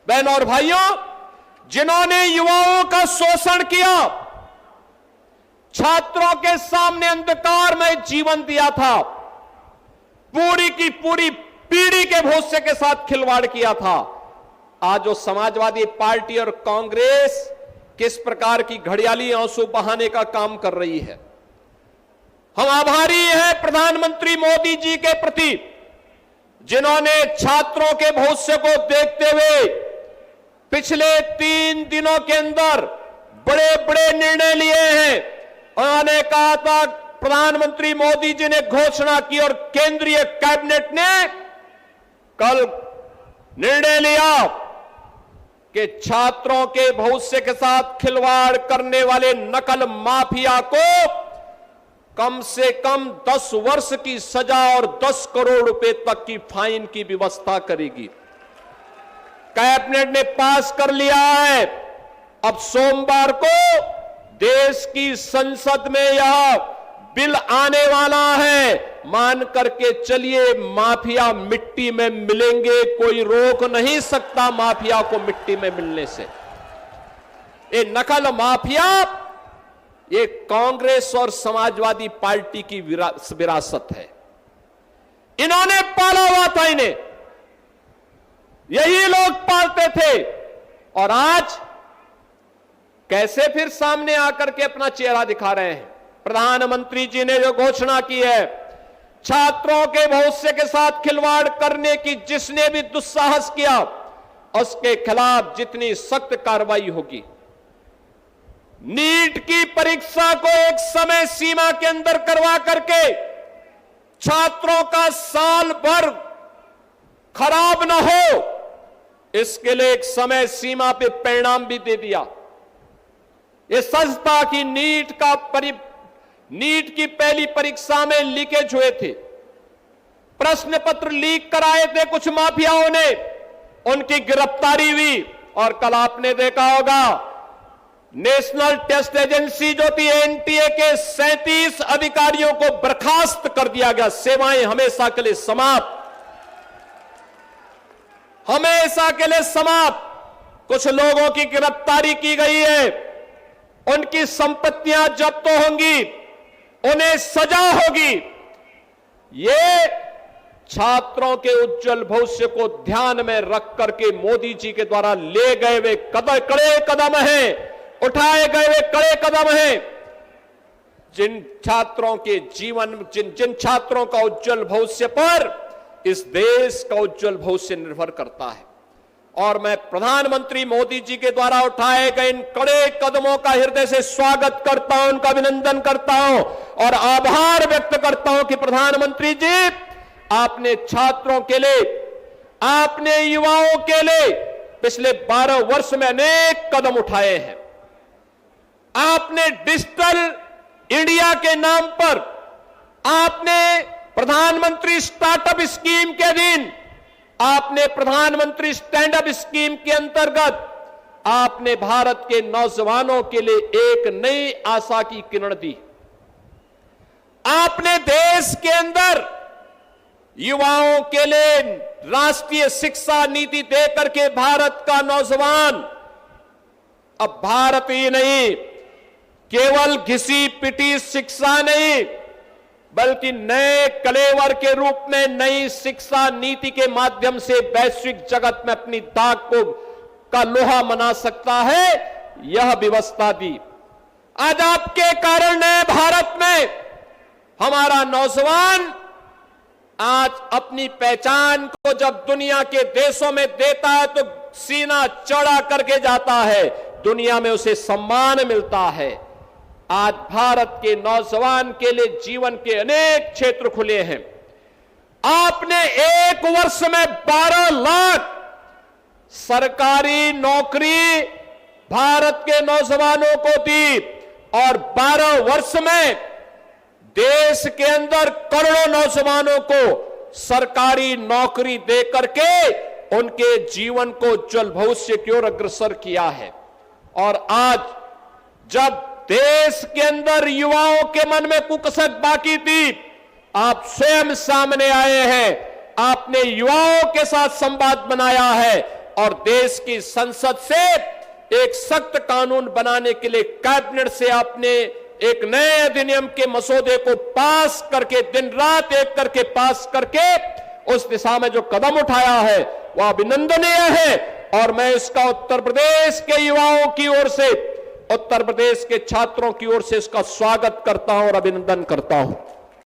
बहनों और भाइयों, जिन्होंने युवाओं का शोषण किया, छात्रों के सामने अंधकार में जीवन दिया था, पूरी की पूरी पीढ़ी के भविष्य के साथ खिलवाड़ किया था, आज वो समाजवादी पार्टी और कांग्रेस किस प्रकार की घड़ियाली आंसू बहाने का काम कर रही है। हम आभारी हैं प्रधानमंत्री मोदी जी के प्रति, जिन्होंने छात्रों के भविष्य को देखते हुए पिछले 3 दिनों के अंदर बड़े बड़े निर्णय लिए हैं। उन्होंने कहा था, प्रधानमंत्री मोदी जी ने घोषणा की और केंद्रीय कैबिनेट ने कल निर्णय लिया कि छात्रों के भविष्य के साथ खिलवाड़ करने वाले नकल माफिया को कम से कम 10 वर्ष की सजा और 10 करोड़ रुपए तक की फाइन की व्यवस्था करेगी। कैबिनेट ने पास कर लिया है। अब सोमवार को देश की संसद में यह बिल आने वाला है। मान करके चलिए, माफिया मिट्टी में मिलेंगे, कोई रोक नहीं सकता माफिया को मिट्टी में मिलने से। ये नकल माफिया ये कांग्रेस और समाजवादी पार्टी की विरासत है। इन्होंने पाला हुआ था, इन्हें यही लोग पालते थे, और आज कैसे फिर सामने आकर के अपना चेहरा दिखा रहे हैं। प्रधानमंत्री जी ने जो घोषणा की है, छात्रों के भविष्य के साथ खिलवाड़ करने की जिसने भी दुस्साहस किया उसके खिलाफ जितनी सख्त कार्रवाई होगी। नीट की परीक्षा को एक समय सीमा के अंदर करवा करके छात्रों का साल भर खराब न हो, इसके लिए एक समय सीमा पे परिणाम भी दे दिया। यह सच था कि नीट की पहली परीक्षा में लीकेज हुए थे, प्रश्न पत्र लीक कराए थे कुछ माफियाओं ने, उनकी गिरफ्तारी हुई। और कल आपने देखा होगा, नेशनल टेस्ट एजेंसी जो थी एनटीए के 37 अधिकारियों को बर्खास्त कर दिया गया। सेवाएं हमेशा के लिए समाप्त, हमेशा के लिए समाप्त। कुछ लोगों की गिरफ्तारी की गई है, उनकी संपत्तियां जब्त होंगी, उन्हें सजा होगी। ये छात्रों के उज्जवल भविष्य को ध्यान में रख करके मोदी जी के द्वारा ले गए वे कड़े कदम हैं, उठाए गए वे कड़े कदम हैं। जिन छात्रों के जीवन, जिन छात्रों का उज्जवल भविष्य पर इस देश का उज्जवल भविष्य निर्भर करता है। और मैं प्रधानमंत्री मोदी जी के द्वारा उठाए गए इन कड़े कदमों का हृदय से स्वागत करता हूं, उनका अभिनंदन करता हूं और आभार व्यक्त करता हूं कि प्रधानमंत्री जी, आपने छात्रों के लिए, आपने युवाओं के लिए पिछले 12 वर्ष में अनेक कदम उठाए हैं। आपने डिजिटल इंडिया के नाम पर, आपने प्रधानमंत्री स्टार्टअप स्कीम के अधीन, आपने प्रधानमंत्री स्टैंड अप स्कीम के अंतर्गत आपने भारत के नौजवानों के लिए एक नई आशा की किरण दी। आपने देश के अंदर युवाओं के लिए राष्ट्रीय शिक्षा नीति देकर के भारत का नौजवान अब भारत ही नहीं, केवल घिसी पिटी शिक्षा नहीं, बल्कि नए कलेवर के रूप में नई शिक्षा नीति के माध्यम से वैश्विक जगत में अपनी दाग का लोहा मना सकता है, यह व्यवस्था दी। आज आपके कारण नए भारत में हमारा नौजवान आज अपनी पहचान को जब दुनिया के देशों में देता है तो सीना चढ़ा करके जाता है, दुनिया में उसे सम्मान मिलता है। आज भारत के नौजवान के लिए जीवन के अनेक क्षेत्र खुले हैं। आपने एक वर्ष में 12 लाख सरकारी नौकरी भारत के नौजवानों को दी और 12 वर्ष में देश के अंदर करोड़ों नौजवानों को सरकारी नौकरी देकर के उनके जीवन को उज्जवल भविष्य की ओर अग्रसर किया है। और आज जब देश के अंदर युवाओं के मन में कुकसक बाकी थी, आप स्वयं सामने आए हैं, आपने युवाओं के साथ संवाद बनाया है, और देश की संसद से एक सख्त कानून बनाने के लिए कैबिनेट से आपने एक नए अधिनियम के मसौदे को पास करके, दिन रात एक करके पास करके उस दिशा में जो कदम उठाया है वह अभिनंदनीय है। और मैं इसका उत्तर प्रदेश के युवाओं की ओर से, उत्तर प्रदेश के छात्रों की ओर से इसका स्वागत करता हूं और अभिनंदन करता हूं।